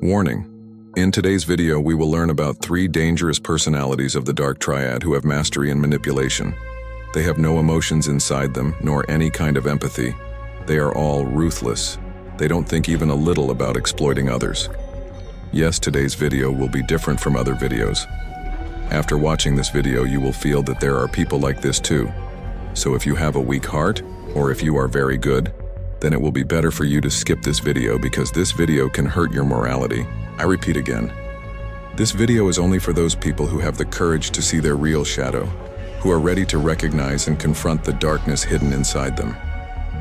Warning. In today's video, we will learn about 3 dangerous personalities of the dark triad who have mastery in manipulation. They have no emotions inside them, nor any kind of empathy. They are all ruthless. They don't think even a little about exploiting others. Yes, today's video will be different from other videos. After watching this video, you will feel that there are people like this too. So if you have a weak heart, or if you are very good, then it will be better for you to skip this video because this video can hurt your morality. I repeat again. This video is only for those people who have the courage to see their real shadow, who are ready to recognize and confront the darkness hidden inside them.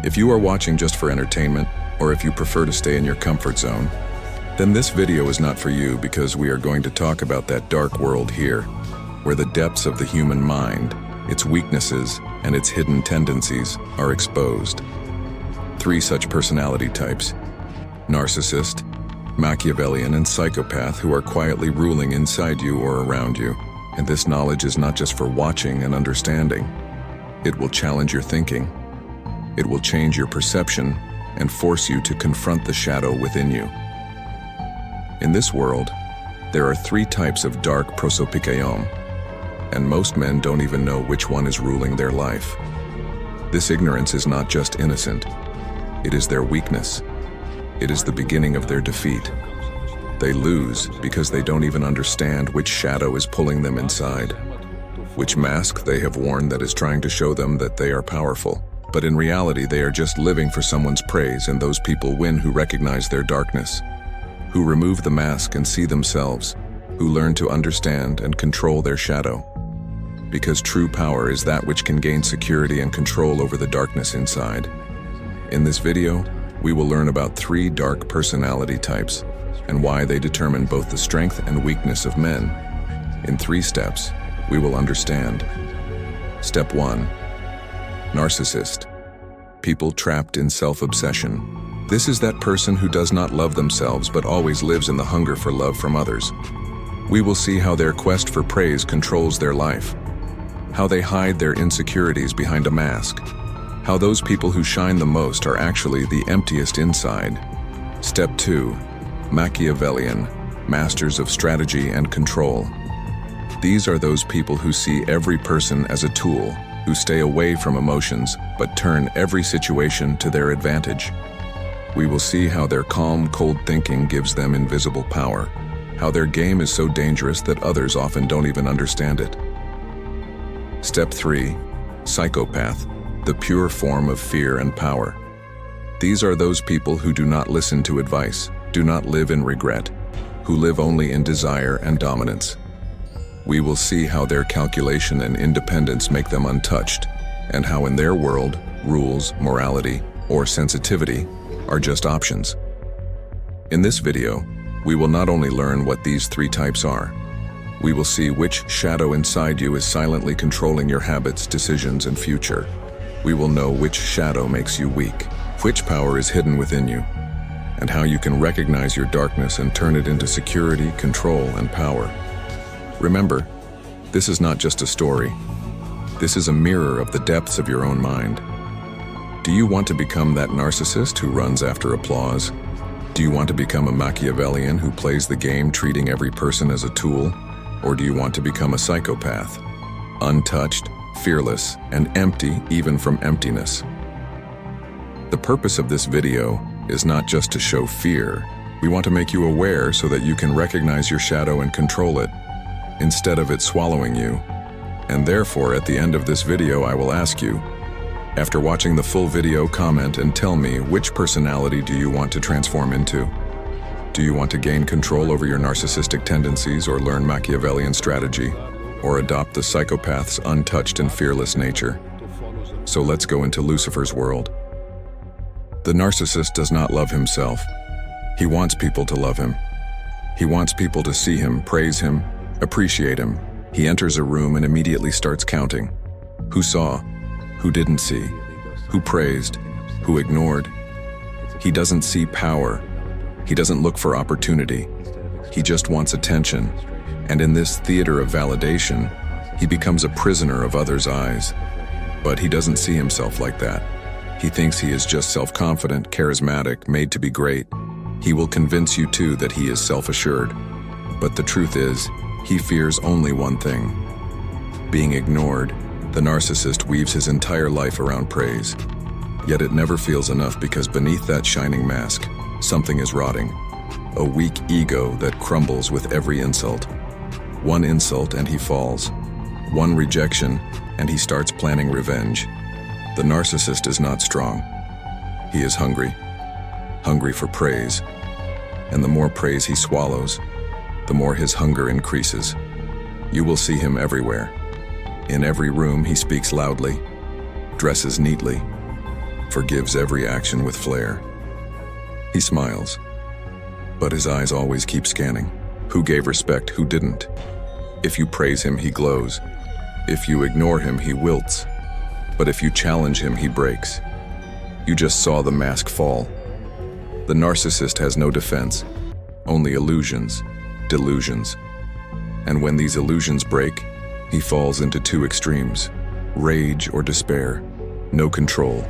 If you are watching just for entertainment, or if you prefer to stay in your comfort zone, then this video is not for you because we are going to talk about that dark world here, where the depths of the human mind, its weaknesses, and its hidden tendencies are exposed. 3 such personality types: narcissist, Machiavellian, and psychopath, who are quietly ruling inside you or around you. And this knowledge is not just for watching and understanding. It will challenge your thinking. It will change your perception and force you to confront the shadow within you. In this world, there are 3 types of dark 𝗶𝗄𝗍𝗶, and most men don't even know which one is ruling their life. This ignorance is not just innocent. It is their weakness. It is the beginning of their defeat. They lose because they don't even understand which shadow is pulling them inside, which mask they have worn that is trying to show them that they are powerful. But in reality, they are just living for someone's praise, and those people win who recognize their darkness, who remove the mask and see themselves, who learn to understand and control their shadow. Because true power is that which can gain security and control over the darkness inside. In this video, we will learn about 3 dark personality types and why they determine both the strength and weakness of men. In 3 steps, we will understand. Step 1. Narcissist. People trapped in self-obsession. This is that person who does not love themselves but always lives in the hunger for love from others. We will see how their quest for praise controls their life, how they hide their insecurities behind a mask, how those people who shine the most are actually the emptiest inside. Step 2. Machiavellian, masters of strategy and control. These are those people who see every person as a tool, who stay away from emotions but turn every situation to their advantage. We will see how their calm, cold thinking gives them invisible power, how their game is so dangerous that others often don't even understand it. Step 3. Psychopath, the pure form of fear and power. These are those people who do not listen to advice, do not live in regret, who live only in desire and dominance. We will see how their calculation and independence make them untouched, and how in their world, rules, morality, or sensitivity are just options. In this video, we will not only learn what these 3 types are, we will see which shadow inside you is silently controlling your habits, decisions, and future. We will know which shadow makes you weak, which power is hidden within you, and how you can recognize your darkness and turn it into security, control, and power. Remember, this is not just a story. This is a mirror of the depths of your own mind. Do you want to become that narcissist who runs after applause? Do you want to become a Machiavellian who plays the game treating every person as a tool? Or do you want to become a psychopath, untouched, fearless, and empty even from emptiness? The purpose of this video is not just to show fear. We want to make you aware so that you can recognize your shadow and control it, instead of it swallowing you. And therefore, at the end of this video, I will ask you, after watching the full video, comment and tell me which personality do you want to transform into? Do you want to gain control over your narcissistic tendencies or learn Machiavellian strategy, or adopt the psychopath's untouched and fearless nature? So let's go into Lucifer's world. The narcissist does not love himself. He wants people to love him. He wants people to see him, praise him, appreciate him. He enters a room and immediately starts counting. Who saw? Who didn't see? Who praised? Who ignored? He doesn't see power. He doesn't look for opportunity. He just wants attention. And in this theater of validation, he becomes a prisoner of others' eyes. But he doesn't see himself like that. He thinks he is just self-confident, charismatic, made to be great. He will convince you too that he is self-assured. But the truth is, he fears only one thing: being ignored. The narcissist weaves his entire life around praise. Yet it never feels enough because beneath that shining mask, something is rotting. A weak ego that crumbles with every insult. One insult and he falls. One rejection and he starts planning revenge. The narcissist is not strong. He is hungry. Hungry for praise. And the more praise he swallows, the more his hunger increases. You will see him everywhere. In every room he speaks loudly, dresses neatly, forgives every action with flair. He smiles, but his eyes always keep scanning. Who gave respect, who didn't? If you praise him, he glows. If you ignore him, he wilts. But if you challenge him, he breaks. You just saw the mask fall. The narcissist has no defense, only illusions, delusions. And when these illusions break, he falls into two extremes: rage or despair, no control,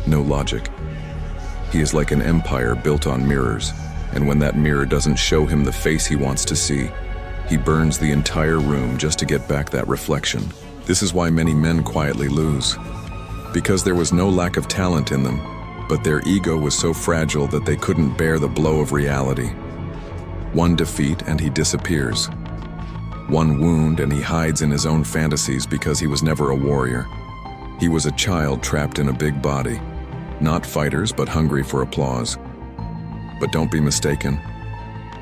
no logic. He is like an empire built on mirrors, and when that mirror doesn't show him the face he wants to see, he burns the entire room just to get back that reflection. This is why many men quietly lose. Because there was no lack of talent in them, but their ego was so fragile that they couldn't bear the blow of reality. One defeat and he disappears. One wound and he hides in his own fantasies because he was never a warrior. He was a child trapped in a big body, not fighters but hungry for applause. But don't be mistaken.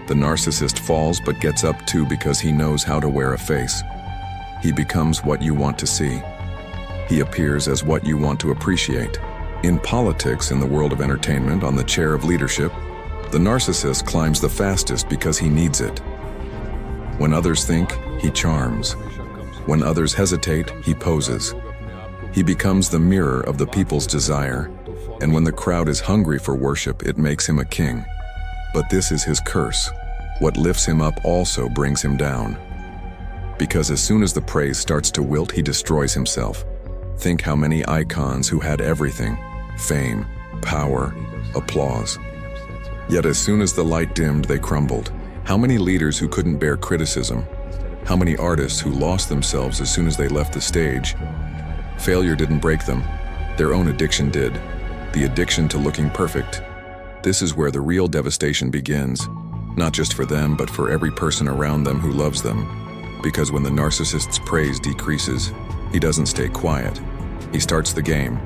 The narcissist falls but gets up too because he knows how to wear a face. He becomes what you want to see. He appears as what you want to appreciate. In politics, in the world of entertainment, on the chair of leadership, the narcissist climbs the fastest because he needs it. When others think, he charms. When others hesitate, he poses. He becomes the mirror of the people's desire, and when the crowd is hungry for worship, it makes him a king. But this is his curse. What lifts him up also brings him down. Because as soon as the praise starts to wilt, he destroys himself. Think how many icons who had everything: fame, power, applause. Yet as soon as the light dimmed, they crumbled. How many leaders who couldn't bear criticism? How many artists who lost themselves as soon as they left the stage? Failure didn't break them. Their own addiction did. The addiction to looking perfect. This is where the real devastation begins. Not just for them, but for every person around them who loves them. Because when the narcissist's praise decreases, he doesn't stay quiet. He starts the game.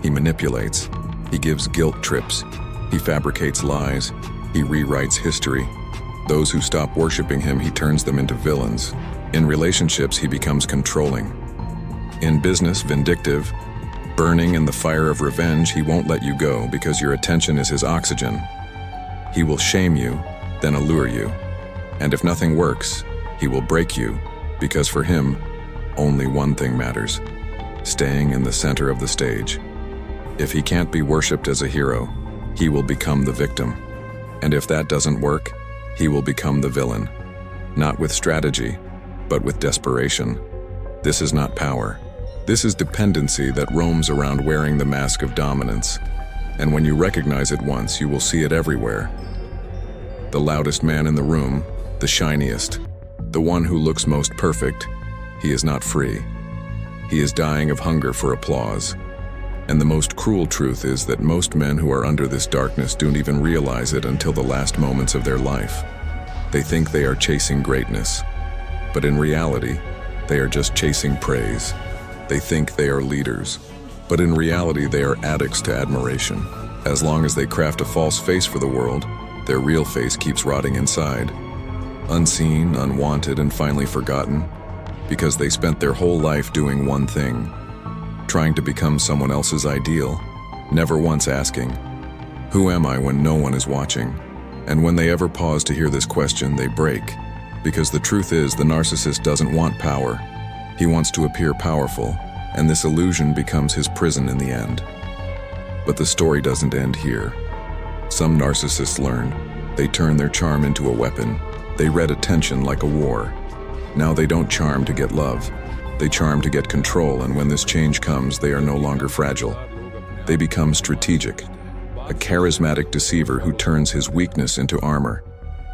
He manipulates. He gives guilt trips. He fabricates lies. He rewrites history. Those who stop worshiping him, he turns them into villains. In relationships, he becomes controlling. In business, vindictive. Burning in the fire of revenge, he won't let you go because your attention is his oxygen. He will shame you, then allure you. And if nothing works, he will break you, because for him, only one thing matters: staying in the center of the stage. If he can't be worshipped as a hero, he will become the victim. And if that doesn't work, he will become the villain. Not with strategy, but with desperation. This is not power. This is dependency that roams around wearing the mask of dominance. And when you recognize it once, you will see it everywhere. The loudest man in the room, the shiniest, the one who looks most perfect, he is not free. He is dying of hunger for applause. And the most cruel truth is that most men who are under this darkness don't even realize it until the last moments of their life. They think they are chasing greatness, but in reality, they are just chasing praise. They think they are leaders, but in reality they are addicts to admiration. As long as they craft a false face for the world, their real face keeps rotting inside. Unseen, unwanted, and finally forgotten, because they spent their whole life doing one thing: trying to become someone else's ideal, never once asking, "Who am I?" when no one is watching? And when they ever pause to hear this question, they break. Because the truth is, the narcissist doesn't want power. He wants to appear powerful, and this illusion becomes his prison in the end. But the story doesn't end here. Some narcissists learn. They turn their charm into a weapon. They read attention like a war. Now they don't charm to get love. They charm to get control, and when this change comes, they are no longer fragile. They become strategic. a charismatic deceiver who turns his weakness into armor.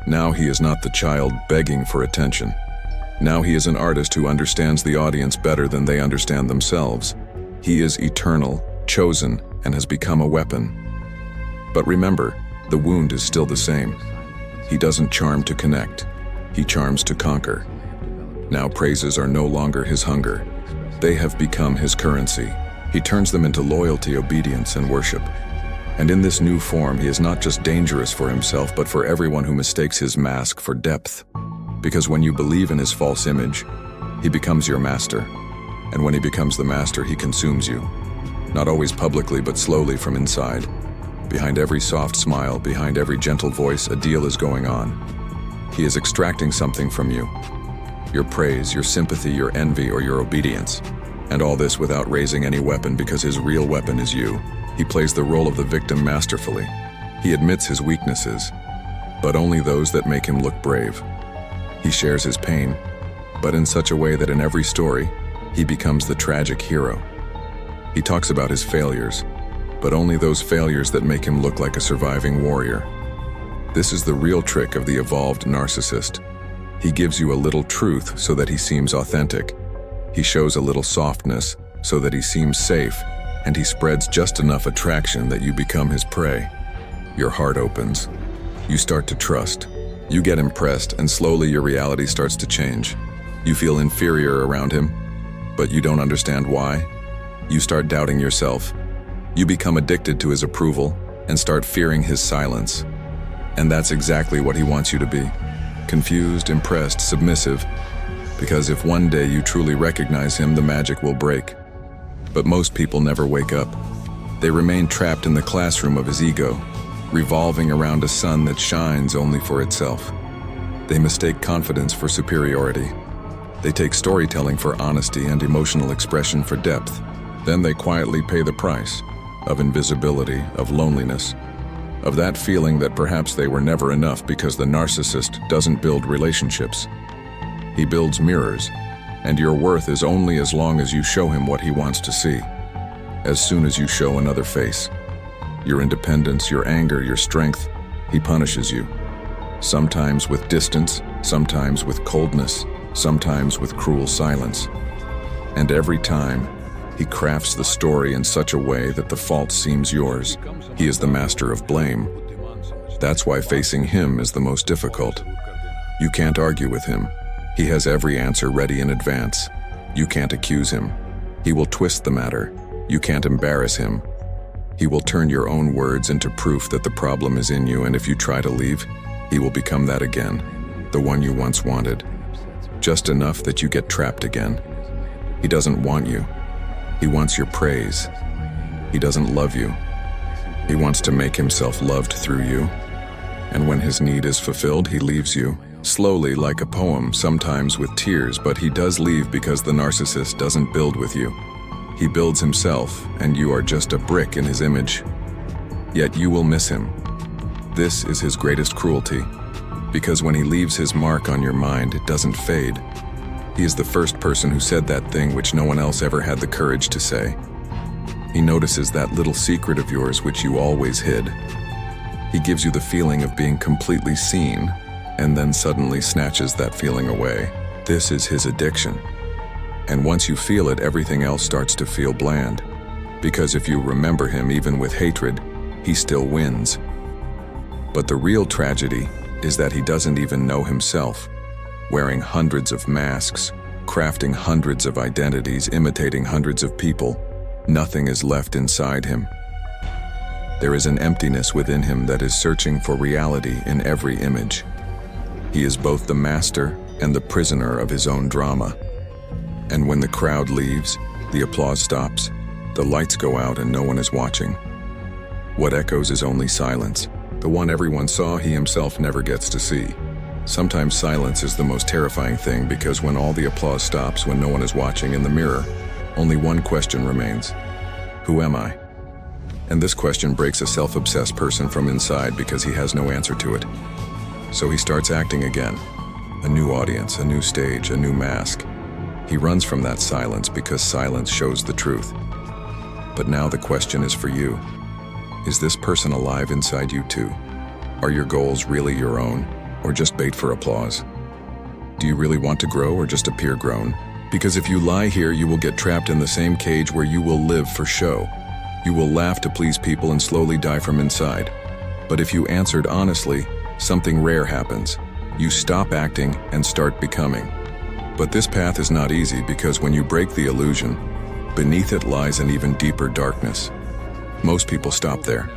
Now he is not the child begging for attention. Now he is an artist who understands the audience better than they understand themselves. He is eternal, chosen, and has become a weapon. But remember, the wound is still the same. He doesn't charm to connect. He charms to conquer. Now praises are no longer his hunger. They have become his currency. He turns them into loyalty, obedience, and worship. And in this new form, he is not just dangerous for himself, but for everyone who mistakes his mask for depth. Because when you believe in his false image, he becomes your master. And when he becomes the master, he consumes you. Not always publicly, but slowly from inside. Behind every soft smile, behind every gentle voice, a deal is going on. He is extracting something from you. Your praise, your sympathy, your envy, or your obedience. And all this without raising any weapon, because his real weapon is you. He plays the role of the victim masterfully. He admits his weaknesses, but only those that make him look brave. He shares his pain, but in such a way that in every story, he becomes the tragic hero. He talks about his failures, but only those failures that make him look like a surviving warrior. This is the real trick of the evolved narcissist. He gives you a little truth so that he seems authentic. He shows a little softness so that he seems safe, and he spreads just enough attraction that you become his prey. Your heart opens. You start to trust. You get impressed, and slowly your reality starts to change. You feel inferior around him, but you don't understand why. You start doubting yourself. You become addicted to his approval and start fearing his silence. And that's exactly what he wants you to be. Confused, impressed, submissive. Because if one day you truly recognize him, the magic will break. But most people never wake up. They remain trapped in the classroom of his ego, revolving around a sun that shines only for itself. They mistake confidence for superiority. They take storytelling for honesty and emotional expression for depth. Then they quietly pay the price of invisibility, of loneliness, of that feeling that perhaps they were never enough, because the narcissist doesn't build relationships. He builds mirrors, and your worth is only as long as you show him what he wants to see. As soon as you show another face, your independence, your anger, your strength, he punishes you. Sometimes with distance, sometimes with coldness, sometimes with cruel silence. And every time, he crafts the story in such a way that the fault seems yours. He is the master of blame. That's why facing him is the most difficult. You can't argue with him. He has every answer ready in advance. You can't accuse him. He will twist the matter. You can't embarrass him. He will turn your own words into proof that the problem is in you, and if you try to leave, he will become that again, the one you once wanted. Just enough that you get trapped again. He doesn't want you. He wants your praise. He doesn't love you. He wants to make himself loved through you. And when his need is fulfilled, he leaves you. Slowly, like a poem, sometimes with tears, but he does leave because the narcissist doesn't build with you. He builds himself, and you are just a brick in his image. Yet you will miss him. This is his greatest cruelty, because when he leaves his mark on your mind, it doesn't fade. He is the first person who said that thing which no one else ever had the courage to say. He notices that little secret of yours which you always hid. He gives you the feeling of being completely seen, and then suddenly snatches that feeling away. This is his addiction. And once you feel it, everything else starts to feel bland. Because if you remember him even with hatred, he still wins. But the real tragedy is that he doesn't even know himself. Wearing hundreds of masks, crafting hundreds of identities, imitating hundreds of people, nothing is left inside him. There is an emptiness within him that is searching for reality in every image. He is both the master and the prisoner of his own drama. And when the crowd leaves, the applause stops, the lights go out and no one is watching. What echoes is only silence. The one everyone saw, he himself never gets to see. Sometimes silence is the most terrifying thing, because when all the applause stops, when no one is watching in the mirror, only one question remains. Who am I? And this question breaks a self-obsessed person from inside because he has no answer to it. So he starts acting again. A new audience, a new stage, a new mask. He runs from that silence because silence shows the truth. But now the question is for you. Is this person alive inside you too? Are your goals really your own, or just bait for applause? Do you really want to grow or just appear grown? Because if you lie here, you will get trapped in the same cage where you will live for show. You will laugh to please people and slowly die from inside. But if you answered honestly, something rare happens. You stop acting and start becoming. But this path is not easy because when you break the illusion, beneath it lies an even deeper darkness. Most people stop there.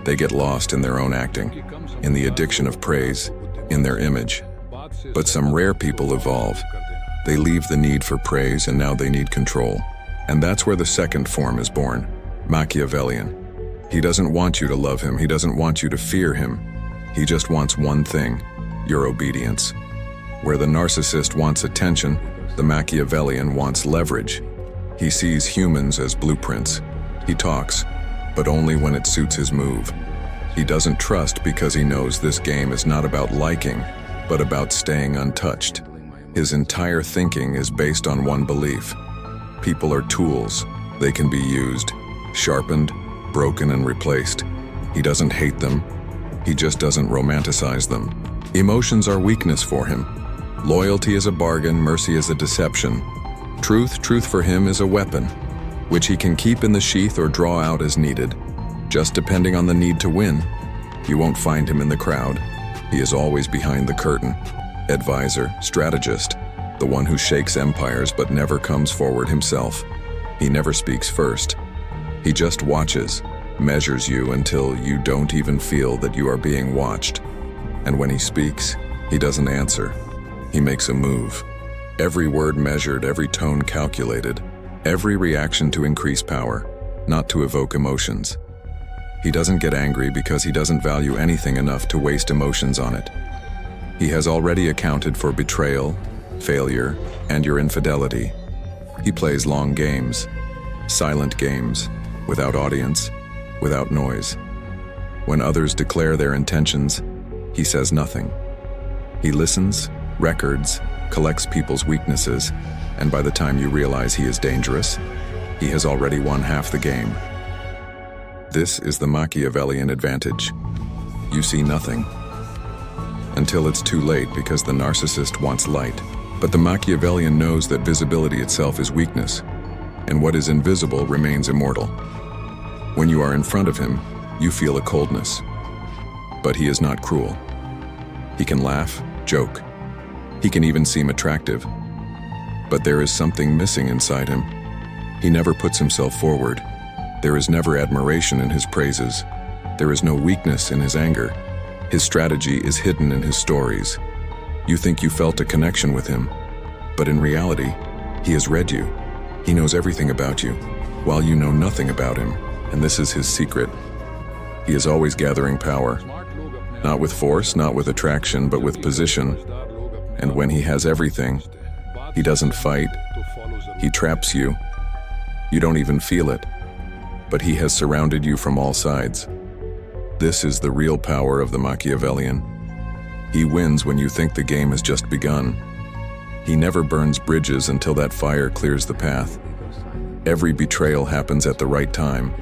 They get lost in their own acting, in the addiction of praise, in their image. But some rare people evolve. They leave the need for praise and now they need control. And that's where the second form is born, Machiavellian. He doesn't want you to love him, he doesn't want you to fear him. He just wants one thing, your obedience. Where the narcissist wants attention, the Machiavellian wants leverage. He sees humans as blueprints. He talks, but only when it suits his move. He doesn't trust because he knows this game is not about liking, but about staying untouched. His entire thinking is based on one belief. People are tools. They can be used, sharpened, broken, and replaced. He doesn't hate them. He just doesn't romanticize them. Emotions are weakness for him. Loyalty is a bargain, mercy is a deception. Truth for him is a weapon, which he can keep in the sheath or draw out as needed, just depending on the need to win. You won't find him in the crowd. He is always behind the curtain. Advisor, strategist, the one who shakes empires but never comes forward himself. He never speaks first. He just watches, measures you until you don't even feel that you are being watched. And when he speaks, he doesn't answer. He makes a move. Every word measured, every tone calculated, every reaction to increase power, not to evoke emotions. He doesn't get angry because he doesn't value anything enough to waste emotions on it. He has already accounted for betrayal, failure, and your infidelity. He plays long games, silent games, without audience, without noise. When others declare their intentions, he says nothing. He listens, records, collects people's weaknesses, and by the time you realize he is dangerous, he has already won half the game. This is the Machiavellian advantage. You see nothing until it's too late because the narcissist wants light. But the Machiavellian knows that visibility itself is weakness, and what is invisible remains immortal. When you are in front of him, you feel a coldness. But he is not cruel. He can laugh, joke. He can even seem attractive. But there is something missing inside him. He never puts himself forward. There is never admiration in his praises. There is no weakness in his anger. His strategy is hidden in his stories. You think you felt a connection with him, but in reality, he has read you. He knows everything about you, while you know nothing about him, and this is his secret. He is always gathering power, not with force, not with attraction, but with position. And when he has everything, he doesn't fight. He traps you. You don't even feel it, but he has surrounded you from all sides. This is the real power of the Machiavellian. He wins when you think the game has just begun. He never burns bridges until that fire clears the path. Every betrayal happens at the right time.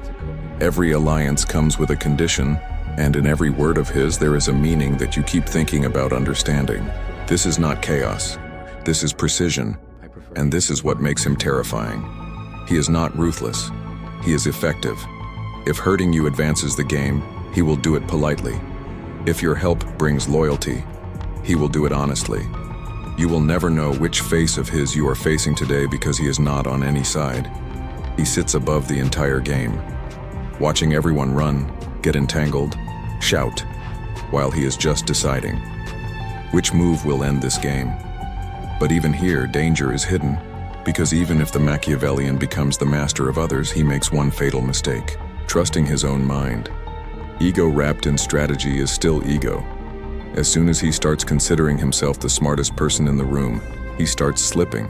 Every alliance comes with a condition, and in every word of his there is a meaning that you keep thinking about understanding. This is not chaos. This is precision, and this is what makes him terrifying. He is not ruthless. He is effective. If hurting you advances the game, he will do it politely. If your help brings loyalty, he will do it honestly. You will never know which face of his you are facing today because he is not on any side. He sits above the entire game, watching everyone run, get entangled, shout, while he is just deciding which move will end this game. But even here, danger is hidden, because even if the Machiavellian becomes the master of others, he makes one fatal mistake, trusting his own mind. Ego wrapped in strategy is still ego. As soon as he starts considering himself the smartest person in the room, he starts slipping.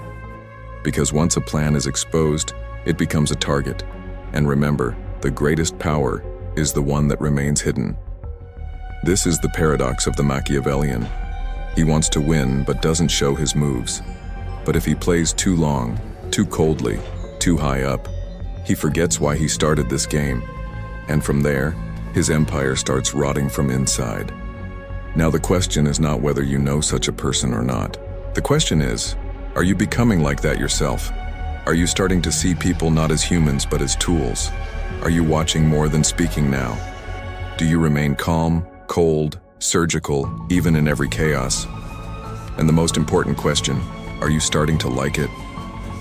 Because once a plan is exposed, it becomes a target. And remember, the greatest power is the one that remains hidden. This is the paradox of the Machiavellian. He wants to win but doesn't show his moves. But if he plays too long, too coldly, too high up, he forgets why he started this game. And from there, His empire starts rotting from inside. Now the question is not whether you know such a person or not. The question is, are you becoming like that yourself? Are you starting to see people not as humans but as tools? Are you watching more than speaking now? Do you remain calm, cold, surgical, even in every chaos? And the most important question, are you starting to like it?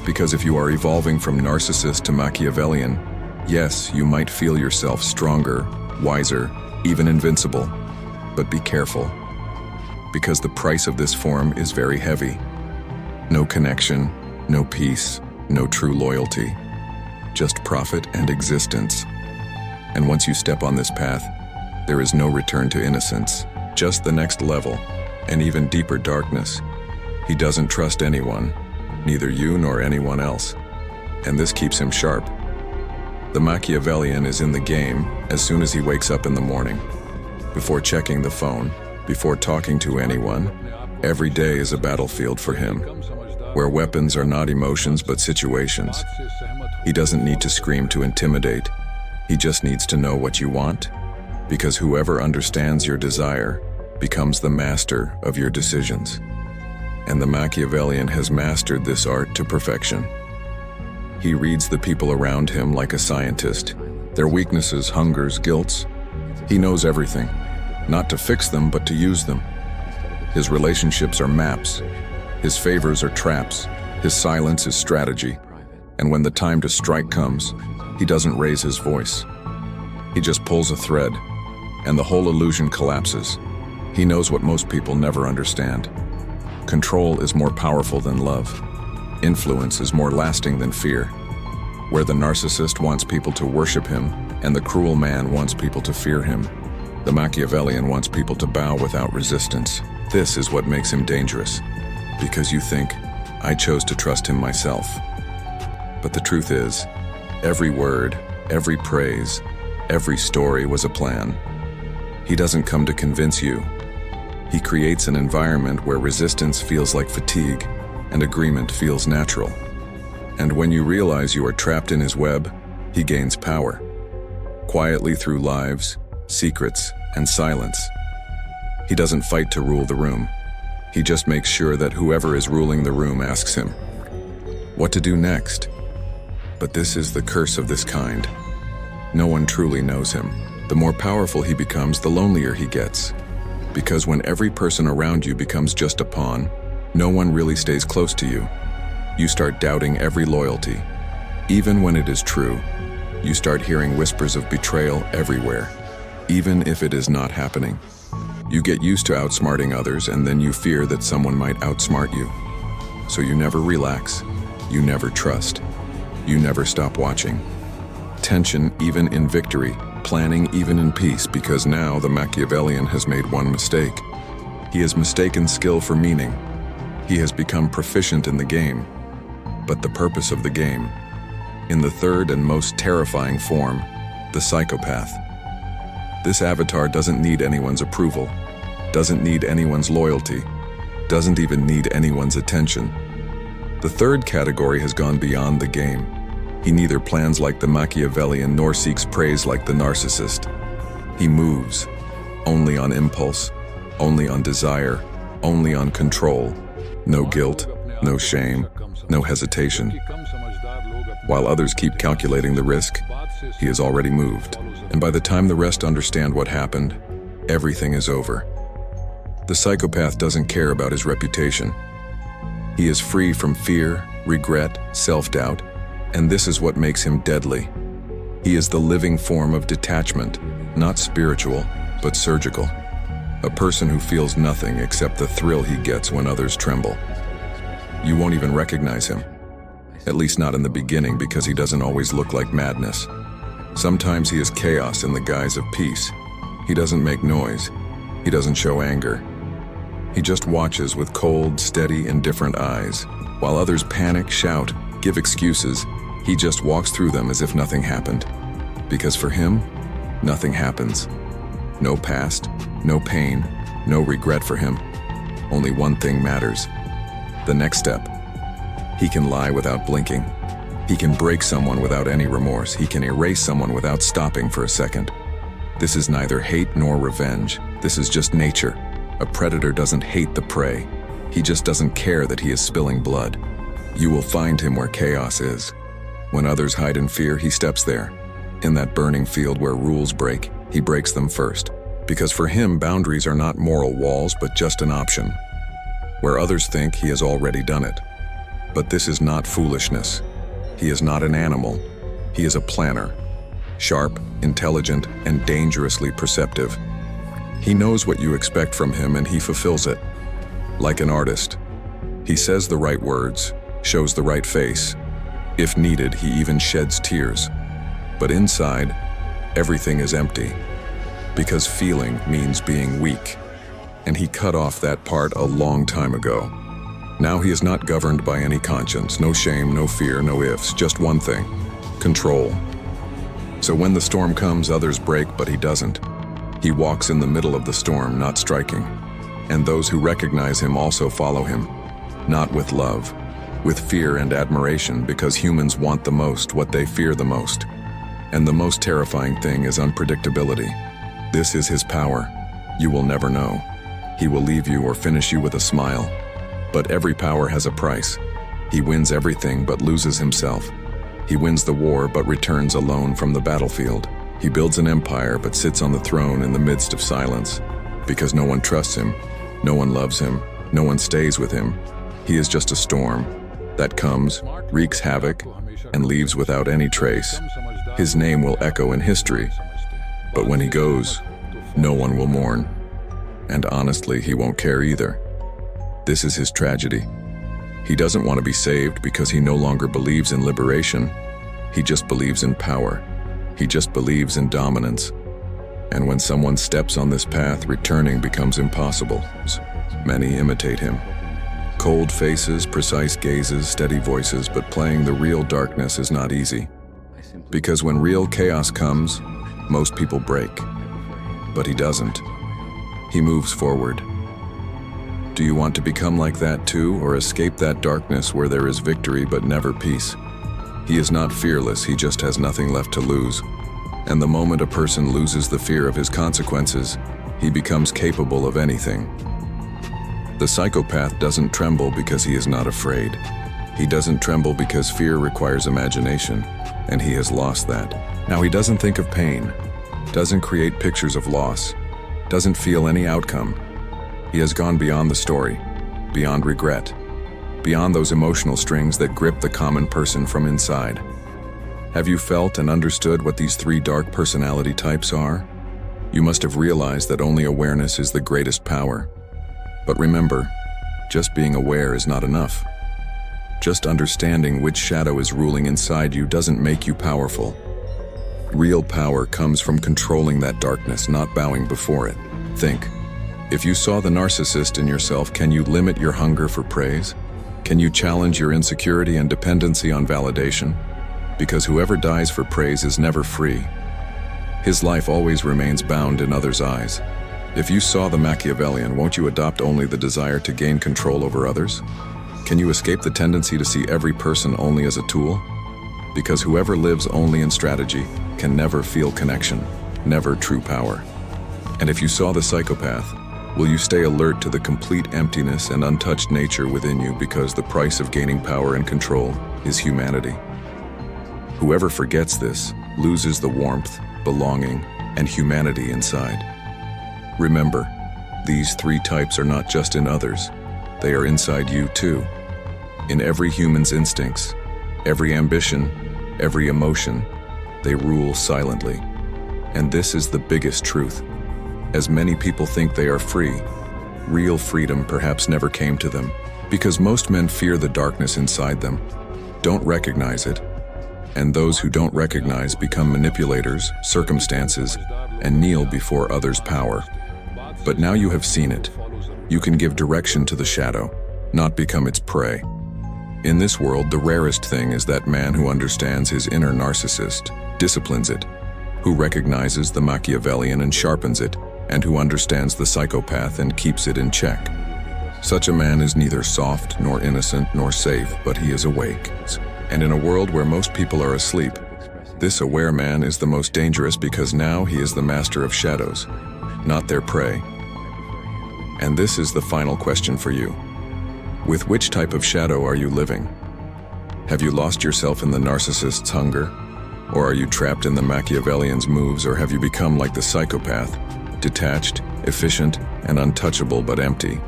Because if you are evolving from narcissist to Machiavellian, yes, you might feel yourself stronger, wiser, even invincible. But be careful, because the price of this form is very heavy. No connection, no peace, no true loyalty, just profit and existence. And once you step on this path, there is no return to innocence, just the next level, and even deeper darkness. He doesn't trust anyone, neither you nor anyone else, and this keeps him sharp. The Machiavellian is in the game as soon as he wakes up in the morning. Before checking the phone, before talking to anyone, every day is a battlefield for him, where weapons are not emotions but situations. He doesn't need to scream to intimidate. He just needs to know what you want, because whoever understands your desire becomes the master of your decisions. And the Machiavellian has mastered this art to perfection. He reads the people around him like a scientist, their weaknesses, hungers, guilts. He knows everything, not to fix them, but to use them. His relationships are maps. His favors are traps. His silence is strategy. And when the time to strike comes, he doesn't raise his voice. He just pulls a thread, and the whole illusion collapses. He knows what most people never understand. Control is more powerful than love. Influence is more lasting than fear. Where the narcissist wants people to worship him, and the cruel man wants people to fear him, the Machiavellian wants people to bow without resistance. This is what makes him dangerous. Because you think, I chose to trust him myself. But the truth is, every word, every praise, every story was a plan. He doesn't come to convince you. He creates an environment where resistance feels like fatigue and agreement feels natural. And when you realize you are trapped in his web, he gains power. Quietly through lies, secrets, and silence. He doesn't fight to rule the room. He just makes sure that whoever is ruling the room asks him what to do next. But this is the curse of this kind. No one truly knows him. The more powerful he becomes, the lonelier he gets. Because when every person around you becomes just a pawn, no one really stays close to you. You start doubting every loyalty. Even when it is true, you start hearing whispers of betrayal everywhere, even if it is not happening. You get used to outsmarting others, and then you fear that someone might outsmart you. So you never relax, you never trust, you never stop watching. Tension even in victory, planning even in peace, because now the Machiavellian has made one mistake. He has mistaken skill for meaning. He has become proficient in the game, but the purpose of the game, in the third and most terrifying form, the psychopath. This avatar doesn't need anyone's approval, doesn't need anyone's loyalty, doesn't even need anyone's attention. The third category has gone beyond the game. He neither plans like the Machiavellian nor seeks praise like the narcissist. He moves, only on impulse, only on desire, only on control. No guilt, no shame, no hesitation. While others keep calculating the risk, he has already moved. And by the time the rest understand what happened, everything is over. The psychopath doesn't care about his reputation. He is free from fear, regret, self-doubt, and this is what makes him deadly. He is the living form of detachment, not spiritual, but surgical. A person who feels nothing except the thrill he gets when others tremble. You won't even recognize him. At least not in the beginning, because he doesn't always look like madness. Sometimes he is chaos in the guise of peace. He doesn't make noise. He doesn't show anger. He just watches with cold, steady, indifferent eyes. While others panic, shout, give excuses, he just walks through them as if nothing happened. Because for him, nothing happens. No past, no pain, no regret for him. Only one thing matters. The next step. He can lie without blinking. He can break someone without any remorse. He can erase someone without stopping for a second. This is neither hate nor revenge. This is just nature. A predator doesn't hate the prey. He just doesn't care that he is spilling blood. You will find him where chaos is. When others hide in fear, he steps there. In that burning field where rules break, he breaks them first. Because for him, boundaries are not moral walls, but just an option. Where others think he has already done it. But this is not foolishness. He is not an animal. He is a planner. Sharp, intelligent, and dangerously perceptive. He knows what you expect from him and he fulfills it. Like an artist. He says the right words, shows the right face. If needed, he even sheds tears. But inside, everything is empty. Because feeling means being weak. And he cut off that part a long time ago. Now he is not governed by any conscience, no shame, no fear, no ifs, just one thing: control. So when the storm comes, others break, but he doesn't. He walks in the middle of the storm, not striking. And those who recognize him also follow him. Not with love, with fear and admiration, because humans want the most what they fear the most. And the most terrifying thing is unpredictability. This is his power. You will never know. He will leave you or finish you with a smile. But every power has a price. He wins everything but loses himself. He wins the war but returns alone from the battlefield. He builds an empire but sits on the throne in the midst of silence. Because no one trusts him, no one loves him, no one stays with him. He is just a storm that comes, wreaks havoc, and leaves without any trace. His name will echo in history, but when he goes, no one will mourn. And honestly, he won't care either. This is his tragedy. He doesn't want to be saved because he no longer believes in liberation. He just believes in power. He just believes in dominance. And when someone steps on this path, returning becomes impossible. Many imitate him. Cold faces, precise gazes, steady voices, but playing the real darkness is not easy. Because when real chaos comes, most people break. But he doesn't. He moves forward. Do you want to become like that too, or escape that darkness where there is victory but never peace? He is not fearless, he just has nothing left to lose. And the moment a person loses the fear of his consequences, he becomes capable of anything. The psychopath doesn't tremble because he is not afraid. He doesn't tremble because fear requires imagination, and he has lost that. Now he doesn't think of pain, doesn't create pictures of loss, doesn't feel any outcome. He has gone beyond the story, beyond regret, beyond those emotional strings that grip the common person from inside. Have you felt and understood what these three dark personality types are? You must have realized that only awareness is the greatest power. But remember, just being aware is not enough. Just understanding which shadow is ruling inside you doesn't make you powerful. Real power comes from controlling that darkness, not bowing before it. Think. If you saw the narcissist in yourself, can you limit your hunger for praise? Can you challenge your insecurity and dependency on validation? Because whoever dies for praise is never free. His life always remains bound in others' eyes. If you saw the Machiavellian, won't you adopt only the desire to gain control over others? Can you escape the tendency to see every person only as a tool? Because whoever lives only in strategy can never feel connection, never true power. And if you saw the psychopath, will you stay alert to the complete emptiness and untouched nature within you, because the price of gaining power and control is humanity? Whoever forgets this loses the warmth, belonging, and humanity inside. Remember, these three types are not just in others, they are inside you too. In every human's instincts, every ambition, every emotion, they rule silently. And this is the biggest truth. As many people think they are free, real freedom perhaps never came to them, because most men fear the darkness inside them, don't recognize it, and those who don't recognize become manipulators, circumstances, and kneel before others' power. But now you have seen it. You can give direction to the shadow, not become its prey. In this world, the rarest thing is that man who understands his inner narcissist, disciplines it, who recognizes the Machiavellian and sharpens it, and who understands the psychopath and keeps it in check. Such a man is neither soft, nor innocent, nor safe, but he is awake. And in a world where most people are asleep, This aware man is the most dangerous because now he is the master of shadows, not their prey. And this is the final question for you. With which type of shadow are you living? Have you lost yourself in the narcissist's hunger? Or are you trapped in the Machiavellian's moves, or have you become like the psychopath, detached, efficient, and untouchable but empty?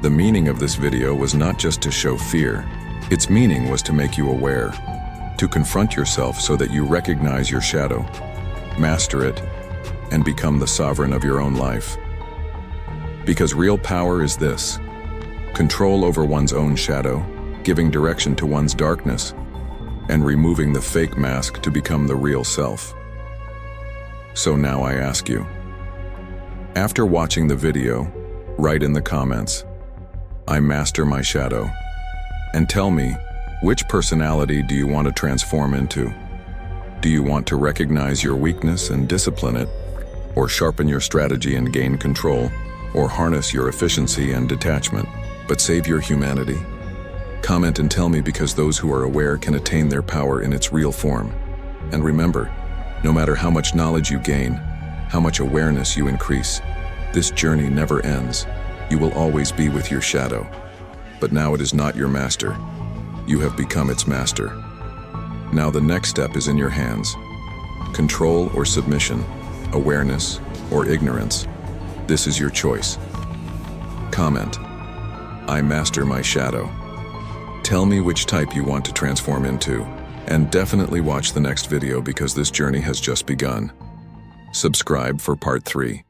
The meaning of this video was not just to show fear. Its meaning was to make you aware, to confront yourself so that you recognize your shadow, master it, and become the sovereign of your own life. Because real power is this: control over one's own shadow, giving direction to one's darkness, and removing the fake mask to become the real self. So now I ask you, after watching the video, write in the comments, "I master my shadow," and tell me, which personality do you want to transform into? Do you want to recognize your weakness and discipline it, or sharpen your strategy and gain control, or harness your efficiency and detachment, but save your humanity? Comment and tell me, because those who are aware can attain their power in its real form. And remember, no matter how much knowledge you gain, how much awareness you increase, this journey never ends. You will always be with your shadow. But now it is not your master. You have become its master. Now the next step is in your hands. Control or submission, awareness or ignorance. This is your choice. Comment, "I master my shadow." Tell me which type you want to transform into, and definitely watch the next video because this journey has just begun. Subscribe for part 3.